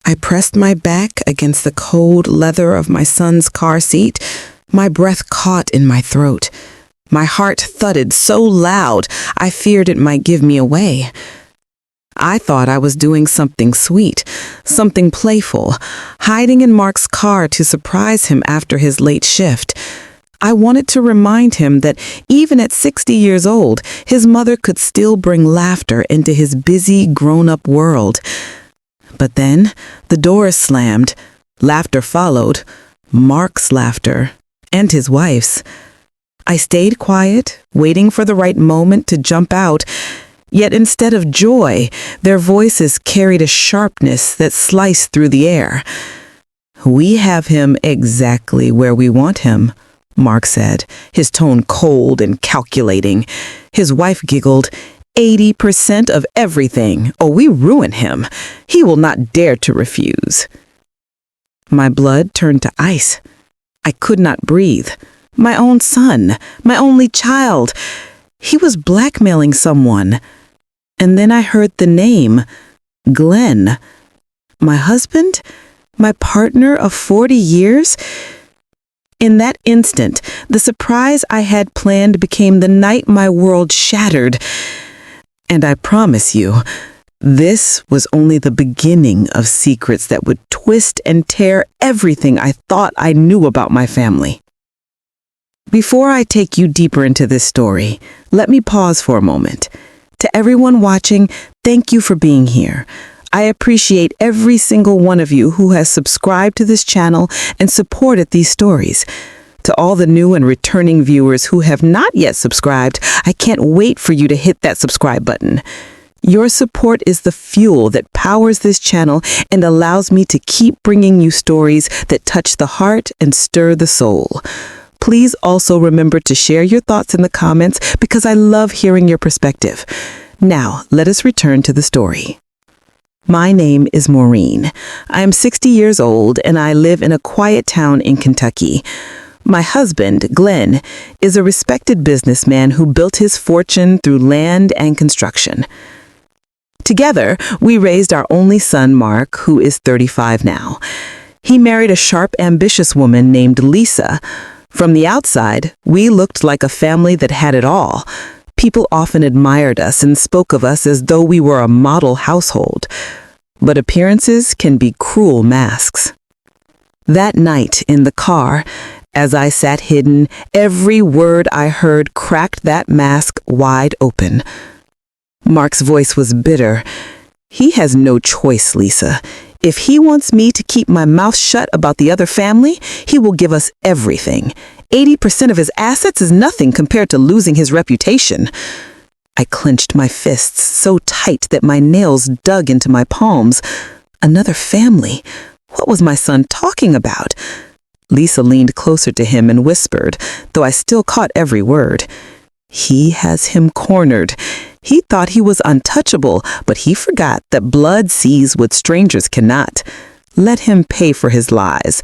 I pressed my back against the cold leather of my son's car seat. My breath caught in my throat. My heart thudded so loud I feared it might give me away. I thought I was doing something sweet, something playful, hiding in Mark's car to surprise him after his late shift. I wanted to remind him that even at 60 years old, his mother could still bring laughter into his busy, grown-up world. But then, the doors slammed. Laughter followed. Mark's laughter, and his wife's. I stayed quiet, waiting for the right moment to jump out. Yet instead of joy, their voices carried a sharpness that sliced through the air. "We have him exactly where we want him," Mark said, his tone cold and calculating. His wife giggled. 80% of everything. Oh, we ruin him. He will not dare to refuse." My blood turned to ice. I could not breathe. My own son, my only child. He was blackmailing someone. And then I heard the name, Glenn. My husband? My partner of 40 years? In that instant, the surprise I had planned became the night my world shattered. And I promise you, this was only the beginning of secrets that would twist and tear everything I thought I knew about my family. Before I take you deeper into this story, let me pause for a moment. To everyone watching, thank you for being here. I appreciate every single one of you who has subscribed to this channel and supported these stories. To all the new and returning viewers who have not yet subscribed, I can't wait for you to hit that subscribe button. Your support is the fuel that powers this channel and allows me to keep bringing you stories that touch the heart and stir the soul. Please also remember to share your thoughts in the comments because I love hearing your perspective. Now, let us return to the story. My name is Maureen. I am 60 years old and I live in a quiet town in Kentucky. My husband, Glenn, is a respected businessman who built his fortune through land and construction. Together, we raised our only son, Mark, who is 35 now. He married a sharp, ambitious woman named Lisa. From the outside, we looked like a family that had it all. People often admired us and spoke of us as though we were a model household. But appearances can be cruel masks. That night in the car, as I sat hidden, every word I heard cracked that mask wide open. Mark's voice was bitter. "He has no choice, Lisa. If he wants me to keep my mouth shut about the other family, he will give us everything. 80% of his assets is nothing compared to losing his reputation." I clenched my fists so tight that my nails dug into my palms. Another family? What was my son talking about? Lisa leaned closer to him and whispered, though I still caught every word. "He has him cornered. He thought he was untouchable, but he forgot that blood sees what strangers cannot. Let him pay for his lies.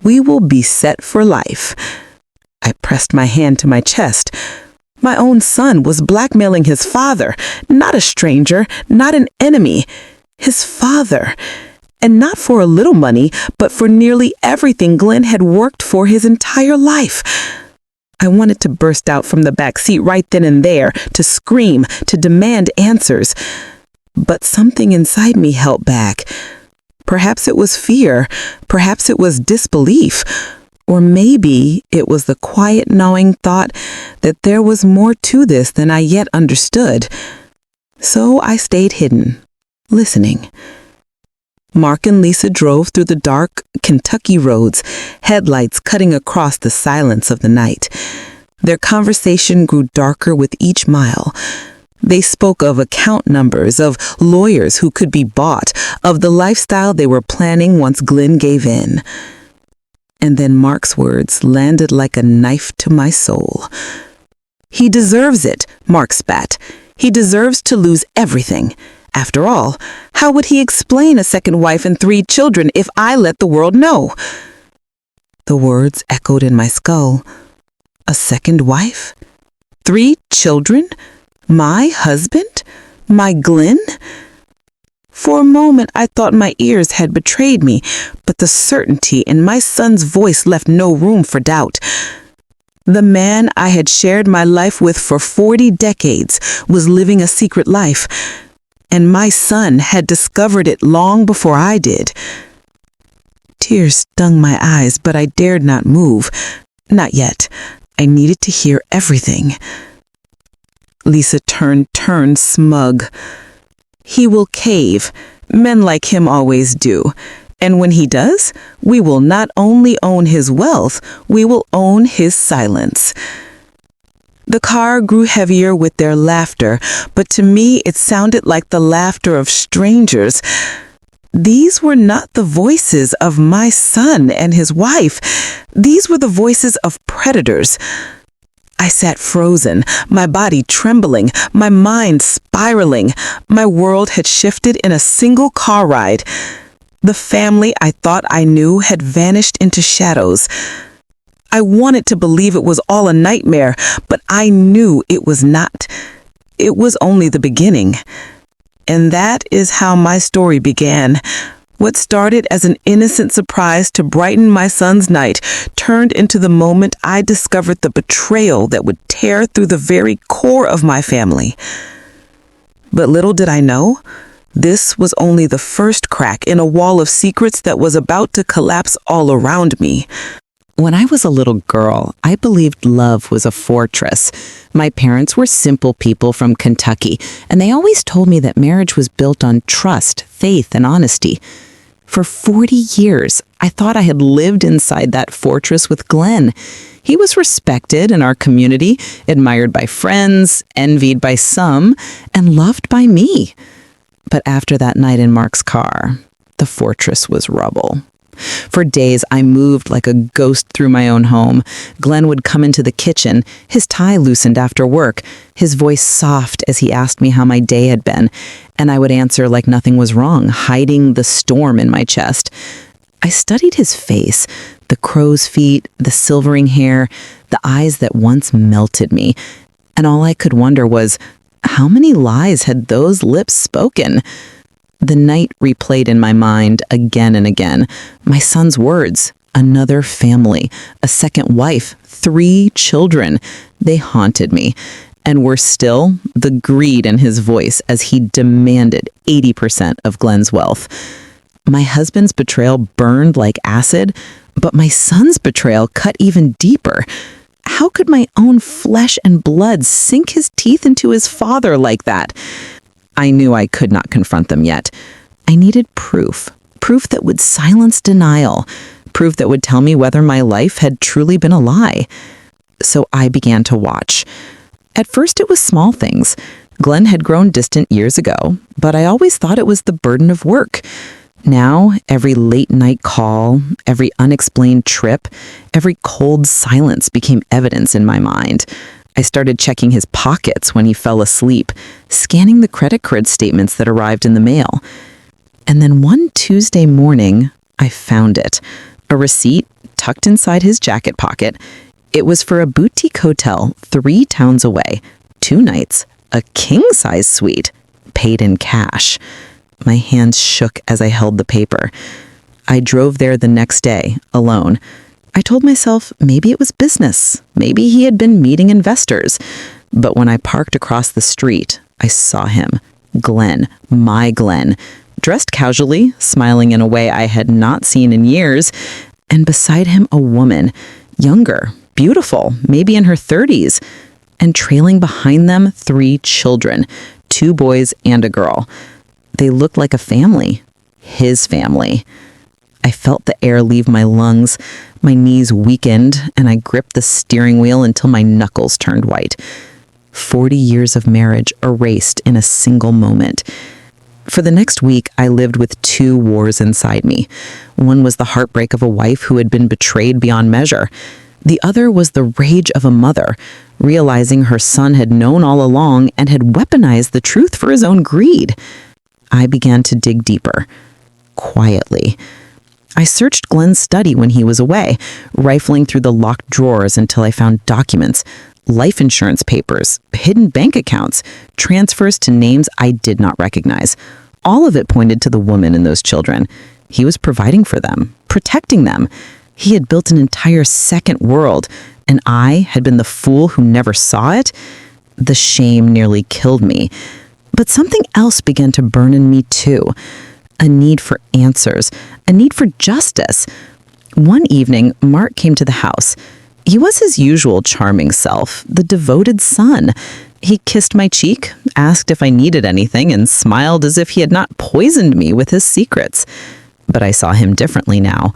We will be set for life." I pressed my hand to my chest. My own son was blackmailing his father, not a stranger, not an enemy. His father. And not for a little money, but for nearly everything Glenn had worked for his entire life. I wanted to burst out from the back seat right then and there, to scream, to demand answers. But something inside me held back. Perhaps it was fear, perhaps it was disbelief, or maybe it was the quiet gnawing thought that there was more to this than I yet understood. So I stayed hidden, listening. Mark and Lisa drove through the dark Kentucky roads, headlights cutting across the silence of the night. Their conversation grew darker with each mile. They spoke of account numbers, of lawyers who could be bought, of the lifestyle they were planning once Glenn gave in. And then Mark's words landed like a knife to my soul. "He deserves it," Mark spat. "He deserves to lose everything. After all, how would he explain a second wife and 3 children if I let the world know?" The words echoed in my skull. A second wife? 3 children? My husband? My Glenn? For a moment, I thought my ears had betrayed me, but the certainty in my son's voice left no room for doubt. The man I had shared my life with for 40 decades was living a secret life, and my son had discovered it long before I did. Tears stung my eyes, but I dared not move. Not yet. I needed to hear everything. Lisa turned smug. He will cave. Men like him always do. And when he does, we will not only own his wealth, we will own his silence. The car grew heavier with their laughter, but to me it sounded like the laughter of strangers. These were not the voices of my son and his wife. These were the voices of predators. I sat frozen, my body trembling, my mind spiraling. My world had shifted in a single car ride. The family I thought I knew had vanished into shadows. I wanted to believe it was all a nightmare, but I knew it was not. It was only the beginning. And that is how my story began. What started as an innocent surprise to brighten my son's night turned into the moment I discovered the betrayal that would tear through the very core of my family. But little did I know, this was only the first crack in a wall of secrets that was about to collapse all around me. When I was a little girl, I believed love was a fortress. My parents were simple people from Kentucky, and they always told me that marriage was built on trust, faith, and honesty. For 40 years, I thought I had lived inside that fortress with Glenn. He was respected in our community, admired by friends, envied by some, and loved by me. But after that night in Mark's car, the fortress was rubble. For days, I moved like a ghost through my own home. Glenn would come into the kitchen, his tie loosened after work, his voice soft as he asked me how my day had been, and I would answer like nothing was wrong, hiding the storm in my chest. I studied his face, the crow's feet, the silvering hair, the eyes that once melted me, and all I could wonder was, how many lies had those lips spoken? The night replayed in my mind again and again. My son's words, another family, a second wife, 3 children. They haunted me. And worse still, the greed in his voice as he demanded 80% of Glenn's wealth. My husband's betrayal burned like acid, but my son's betrayal cut even deeper. How could my own flesh and blood sink his teeth into his father like that? I knew I could not confront them yet. I needed proof that would silence denial, proof that would tell me whether my life had truly been a lie. So I began to watch. At first it was small things. Glenn had grown distant years ago, but I always thought it was the burden of work. Now, every late-night call, every unexplained trip, every cold silence became evidence in my mind. I started checking his pockets when he fell asleep, scanning the credit card statements that arrived in the mail. And then one Tuesday morning, I found it. A receipt tucked inside his jacket pocket. It was for a boutique hotel 3 towns away, 2 nights, a king-size suite, paid in cash. My hands shook as I held the paper. I drove there the next day, alone. I told myself maybe it was business. Maybe he had been meeting investors. But when I parked across the street, I saw him. Glenn, my Glenn, dressed casually, smiling in a way I had not seen in years, and beside him a woman, younger, beautiful, maybe in her 30s, and trailing behind them 3 children, 2 boys and a girl. They looked like a family, his family. I felt the air leave my lungs. My knees weakened, and I gripped the steering wheel until my knuckles turned white. 40 years of marriage erased in a single moment. For the next week, I lived with 2 wars inside me. One was the heartbreak of a wife who had been betrayed beyond measure. The other was the rage of a mother, realizing her son had known all along and had weaponized the truth for his own greed. I began to dig deeper, quietly. I searched Glenn's study when he was away, rifling through the locked drawers until I found documents, life insurance papers, hidden bank accounts, transfers to names I did not recognize, All of it pointed to the woman in those children. He was providing for them, protecting them. He had built an entire second world, and I had been the fool who never saw it. The shame nearly killed me. But something else began to burn in me too. A need for answers, a need for justice. One evening, Mark came to the house. He was his usual charming self, the devoted son. He kissed my cheek, asked if I needed anything, and smiled as if he had not poisoned me with his secrets. But I saw him differently now.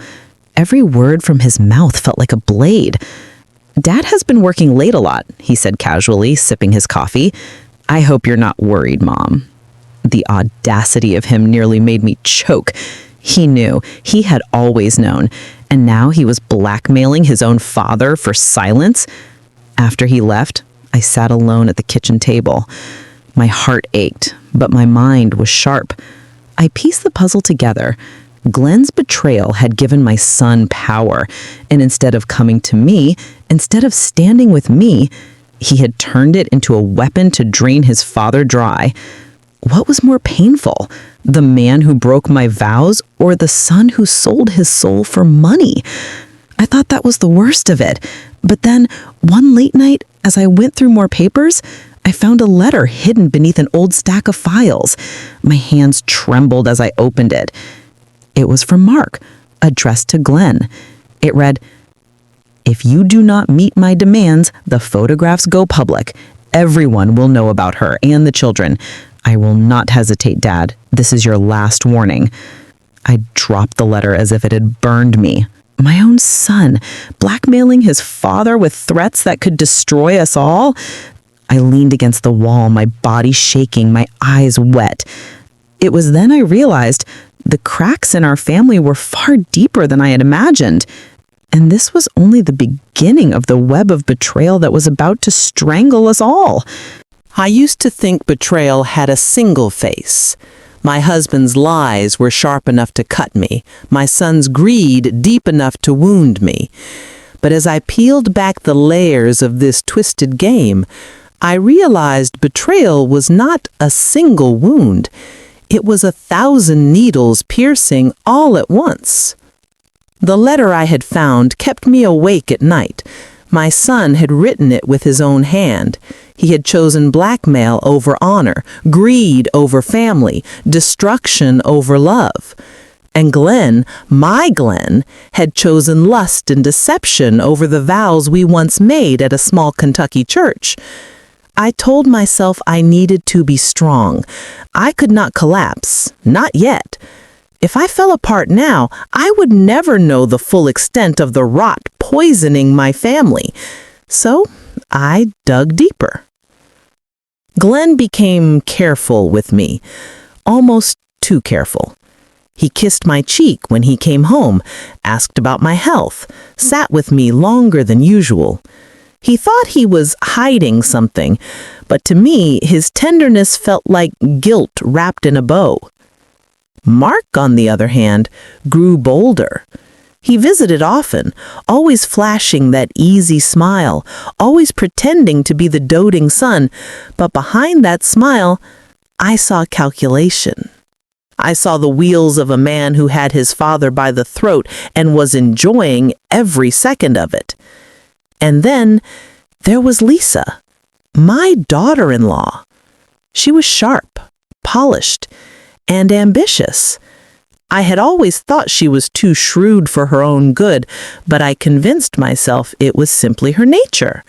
Every word from his mouth felt like a blade. "Dad has been working late a lot," he said casually, sipping his coffee. "I hope you're not worried, Mom." The audacity of him nearly made me choke. He knew. He had always known. And now he was blackmailing his own father for silence. After he left, I sat alone at the kitchen table. My heart ached, but my mind was sharp. I pieced the puzzle together. Glenn's betrayal had given my son power, and instead of coming to me, instead of standing with me, he had turned it into a weapon to drain his father dry. What was more painful, the man who broke my vows or the son who sold his soul for money? I thought that was the worst of it. But then, one late night, as I went through more papers, I found a letter hidden beneath an old stack of files. My hands trembled as I opened it. It was from Mark, addressed to Glenn. It read, "If you do not meet my demands, the photographs go public. Everyone will know about her and the children. I will not hesitate, Dad. This is your last warning." I dropped the letter as if it had burned me. My own son, blackmailing his father with threats that could destroy us all? I leaned against the wall, my body shaking, my eyes wet. It was then I realized the cracks in our family were far deeper than I had imagined. And this was only the beginning of the web of betrayal that was about to strangle us all. I used to think betrayal had a single face. My husband's lies were sharp enough to cut me, my son's greed deep enough to wound me. But as I peeled back the layers of this twisted game, I realized betrayal was not a single wound. It was 1,000 needles piercing all at once. The letter I had found kept me awake at night. My son had written it with his own hand. He had chosen blackmail over honor, greed over family, destruction over love. And Glenn, my Glenn, had chosen lust and deception over the vows we once made at a small Kentucky church. I told myself I needed to be strong. I could not collapse, not yet. If I fell apart now, I would never know the full extent of the rot poisoning my family. So I dug deeper. Glenn became careful with me, almost too careful. He kissed my cheek when he came home, asked about my health, sat with me longer than usual. He thought he was hiding something, but to me, his tenderness felt like guilt wrapped in a bow. Mark, on the other hand, grew bolder. He visited often, always flashing that easy smile, always pretending to be the doting son, but behind that smile, I saw calculation. I saw the wheels of a man who had his father by the throat and was enjoying every second of it. And then there was Lisa, my daughter-in-law. She was sharp, polished, and ambitious. I had always thought she was too shrewd for her own good, but I convinced myself it was simply her nature.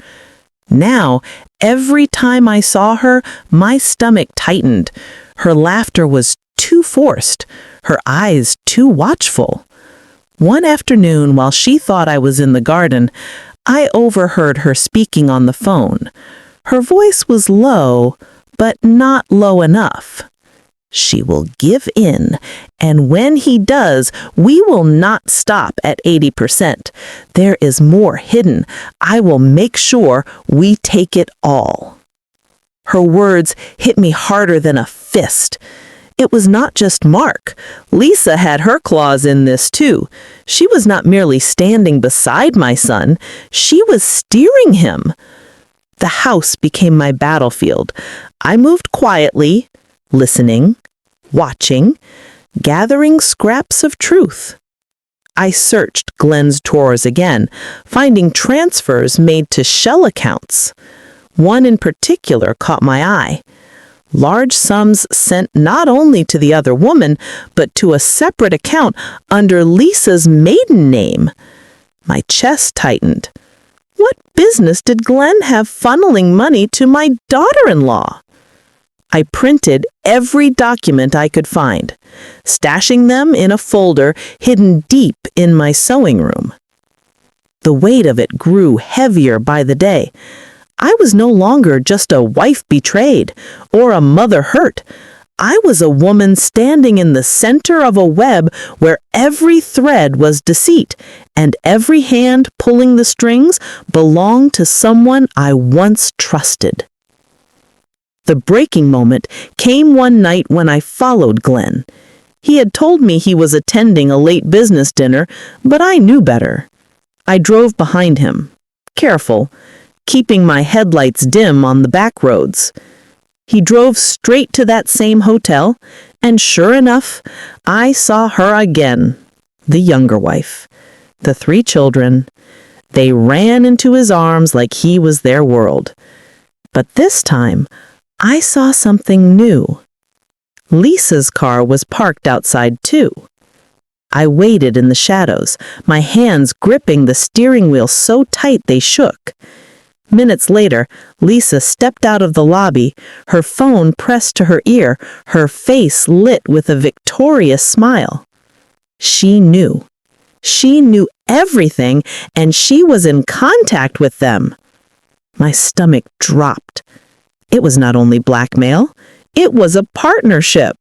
Now, every time I saw her, my stomach tightened. Her laughter was too forced, her eyes too watchful. One afternoon, while she thought I was in the garden, I overheard her speaking on the phone. Her voice was low, but not low enough. "She will give in, and when he does, we will not stop at 80%. There is more hidden. I will make sure we take it all." Her words hit me harder than a fist. It was not just Mark. Lisa had her claws in this too. She was not merely standing beside my son, she was steering him. The house became my battlefield. I moved quietly, listening, watching, gathering scraps of truth. I searched Glenn's drawers again, finding transfers made to shell accounts. One in particular caught my eye. Large sums sent not only to the other woman, but to a separate account under Lisa's maiden name. My chest tightened. What business did Glenn have funneling money to my daughter-in-law? I printed every document I could find, stashing them in a folder hidden deep in my sewing room. The weight of it grew heavier by the day. I was no longer just a wife betrayed or a mother hurt. I was a woman standing in the center of a web where every thread was deceit, and every hand pulling the strings belonged to someone I once trusted. The breaking moment came one night when I followed Glenn. He had told me he was attending a late business dinner, but I knew better. I drove behind him, careful, keeping my headlights dim on the back roads. He drove straight to that same hotel, and sure enough, I saw her again, the younger wife, the 3 children. They ran into his arms like he was their world. But this time, I saw something new. Lisa's car was parked outside too. I waited in the shadows, my hands gripping the steering wheel so tight they shook. Minutes later, Lisa stepped out of the lobby, her phone pressed to her ear, her face lit with a victorious smile. She knew. She knew everything, and she was in contact with them. My stomach dropped. It was not only blackmail, it was a partnership.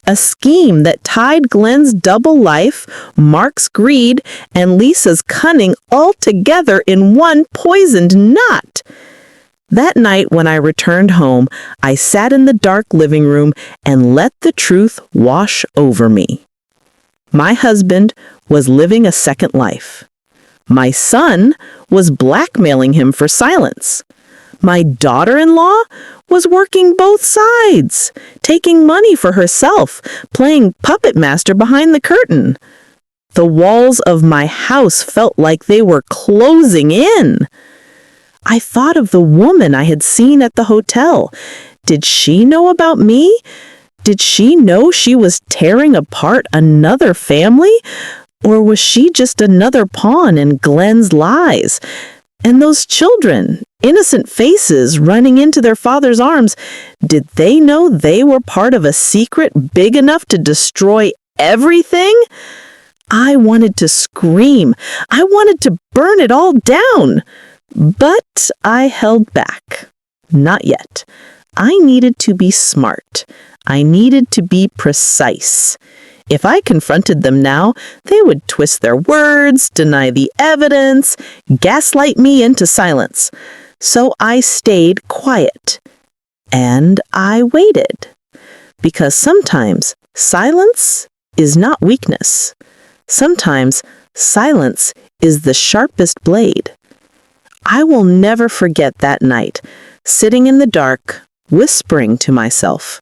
A scheme that tied Glenn's double life, Mark's greed, and Lisa's cunning all together in one poisoned knot. That night when I returned home, I sat in the dark living room and let the truth wash over me. My husband was living a second life. My son was blackmailing him for silence. My daughter-in-law was working both sides, taking money for herself, playing puppet master behind the curtain. The walls of my house felt like they were closing in. I thought of the woman I had seen at the hotel. Did she know about me? Did she know she was tearing apart another family? Or was she just another pawn in Glenn's lies? And those children, innocent faces running into their father's arms, did they know they were part of a secret big enough to destroy everything? I wanted to scream. I wanted to burn it all down. But I held back. Not yet. I needed to be smart. I needed to be precise. If I confronted them now, they would twist their words, deny the evidence, gaslight me into silence. So I stayed quiet. And I waited. Because sometimes silence is not weakness. Sometimes silence is the sharpest blade. I will never forget that night, sitting in the dark, whispering to myself,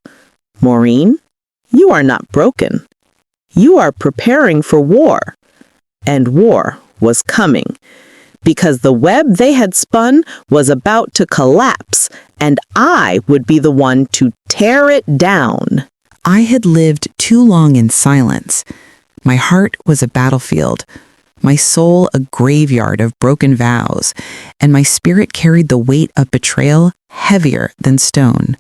"Maureen, you are not broken. You are preparing for war." And war was coming, because the web they had spun was about to collapse, and I would be the one to tear it down. I had lived too long in silence. My heart was a battlefield, my soul a graveyard of broken vows, and my spirit carried the weight of betrayal heavier than stone.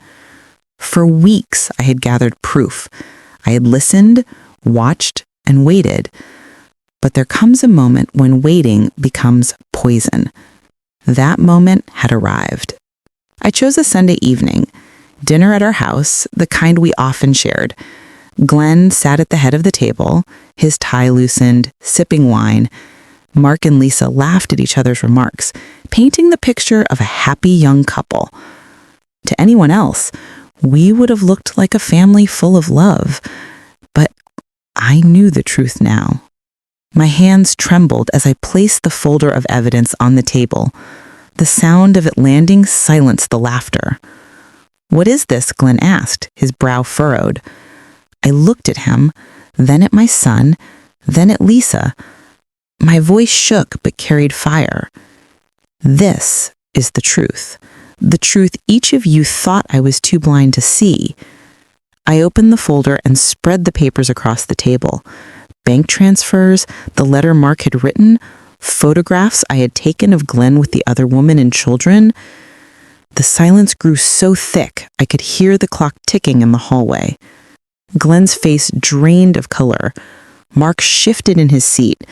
For weeks I had gathered proof. I had listened, watched, and waited. But there comes a moment when waiting becomes poison. That moment had arrived. I chose a Sunday evening, dinner at our house, the kind we often shared. Glenn sat at the head of the table, his tie loosened, sipping wine. Mark and Lisa laughed at each other's remarks, painting the picture of a happy young couple. To anyone else, we would have looked like a family full of love. But I knew the truth now. My hands trembled as I placed the folder of evidence on the table. The sound of it landing silenced the laughter. "What is this?" Glenn asked, his brow furrowed. I looked at him, then at my son, then at Lisa. My voice shook but carried fire. This is the truth each of you thought I was too blind to see. I opened the folder and spread the papers across the table. Bank transfers, the letter Mark had written, photographs I had taken of Glenn with the other woman and children. The silence grew so thick I could hear the clock ticking in the hallway. Glenn's face drained of color. Mark shifted in his seat.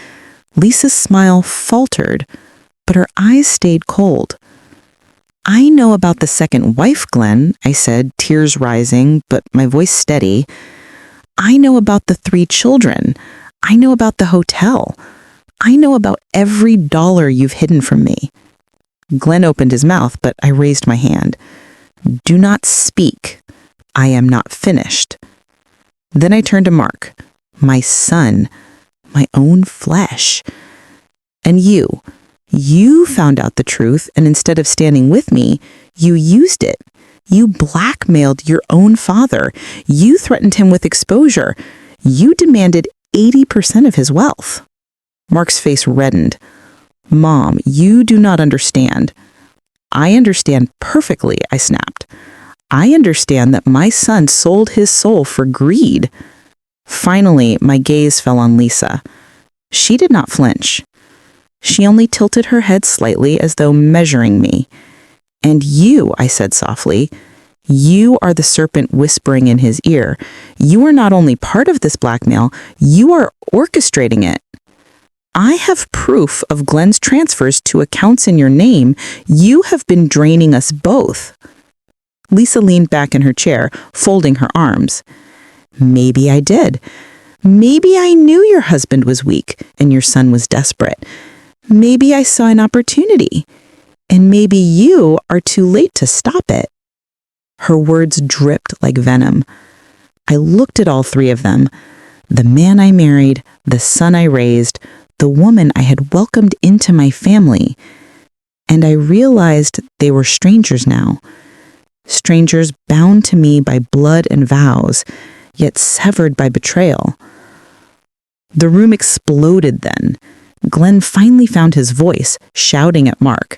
Lisa's smile faltered, but her eyes stayed cold. I know about the second wife, Glenn, I said, tears rising, but my voice steady. I know about the 3 children. I know about the hotel. I know about every dollar you've hidden from me. Glenn opened his mouth, but I raised my hand. Do not speak. I am not finished. Then I turned to Mark, my son, my own flesh. And you found out the truth, and instead of standing with me, you used it. You blackmailed your own father. You threatened him with exposure. You demanded 80% of his wealth. Mark's face reddened. Mom, you do not understand. I understand perfectly, I snapped. I understand that my son sold his soul for greed. Finally, my gaze fell on Lisa. She did not flinch. She only tilted her head slightly as though measuring me. And you, I said softly, you are the serpent whispering in his ear. You are not only part of this blackmail, you are orchestrating it. I have proof of Glenn's transfers to accounts in your name. You have been draining us both. Lisa leaned back in her chair, folding her arms. Maybe I did. Maybe I knew your husband was weak and your son was desperate. Maybe I saw an opportunity. And maybe you are too late to stop it. Her words dripped like venom. I looked at all 3 of them. The man I married, the son I raised, the woman I had welcomed into my family. And I realized they were strangers now. Strangers bound to me by blood and vows, yet severed by betrayal. The room exploded then. Glenn finally found his voice, shouting at Mark.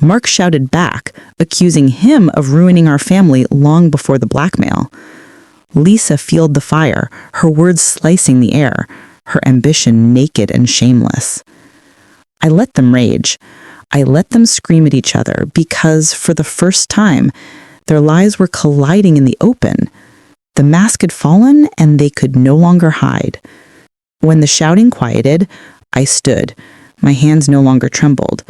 Mark shouted back, accusing him of ruining our family long before the blackmail. Lisa fueled the fire, her words slicing the air, her ambition naked and shameless. I let them rage. I let them scream at each other because, for the first time, their lies were colliding in the open. The mask had fallen and they could no longer hide. When the shouting quieted, I stood. My hands no longer trembled.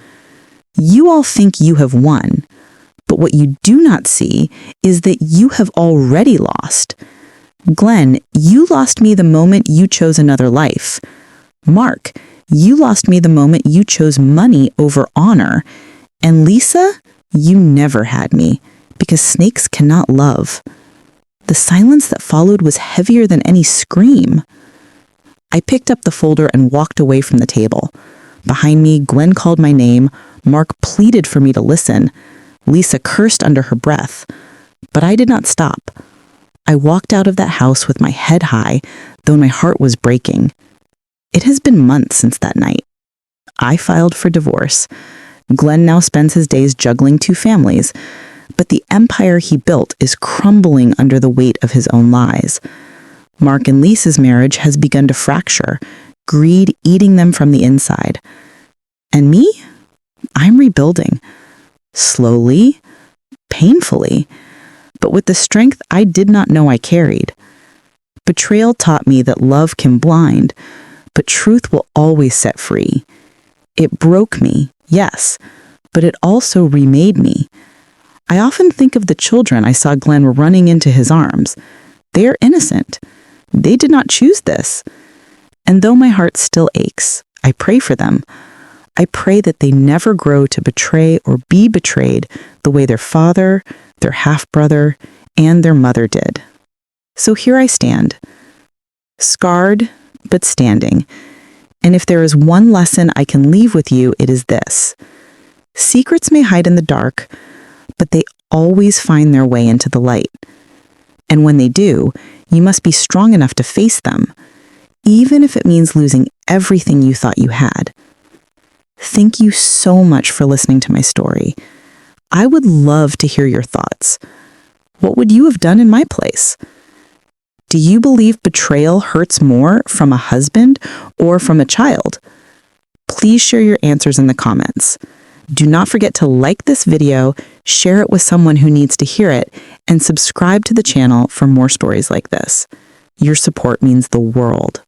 You all think you have won, but what you do not see is that you have already lost. Glenn, you lost me the moment you chose another life. Mark, you lost me the moment you chose money over honor. And Lisa, you never had me, because snakes cannot love. The silence that followed was heavier than any scream. I picked up the folder and walked away from the table. Behind me, Gwen called my name. Mark pleaded for me to listen. Lisa cursed under her breath. But I did not stop. I walked out of that house with my head high, though my heart was breaking. It has been months since that night. I filed for divorce. Glenn now spends his days juggling 2 families, but the empire he built is crumbling under the weight of his own lies. Mark and Lisa's marriage has begun to fracture, greed eating them from the inside. And me? I'm rebuilding. Slowly, painfully, but with the strength I did not know I carried. Betrayal taught me that love can blind, but truth will always set free. It broke me, yes, but it also remade me. I often think of the children I saw Glenn running into his arms. They are innocent. They did not choose this. And though my heart still aches, I pray for them. I pray that they never grow to betray or be betrayed the way their father, their half-brother, and their mother did. So here I stand, scarred but standing. And if there is one lesson I can leave with you, it is this. Secrets may hide in the dark, but they always find their way into the light. And when they do, You must be strong enough to face them, even if it means losing everything you thought you had. Thank you so much for listening to my story. I would love to hear your thoughts. What would you have done in my place? Do you believe betrayal hurts more from a husband or from a child? Please share your answers in the comments. Do not forget to like this video, share it with someone who needs to hear it, and subscribe to the channel for more stories like this. Your support means the world.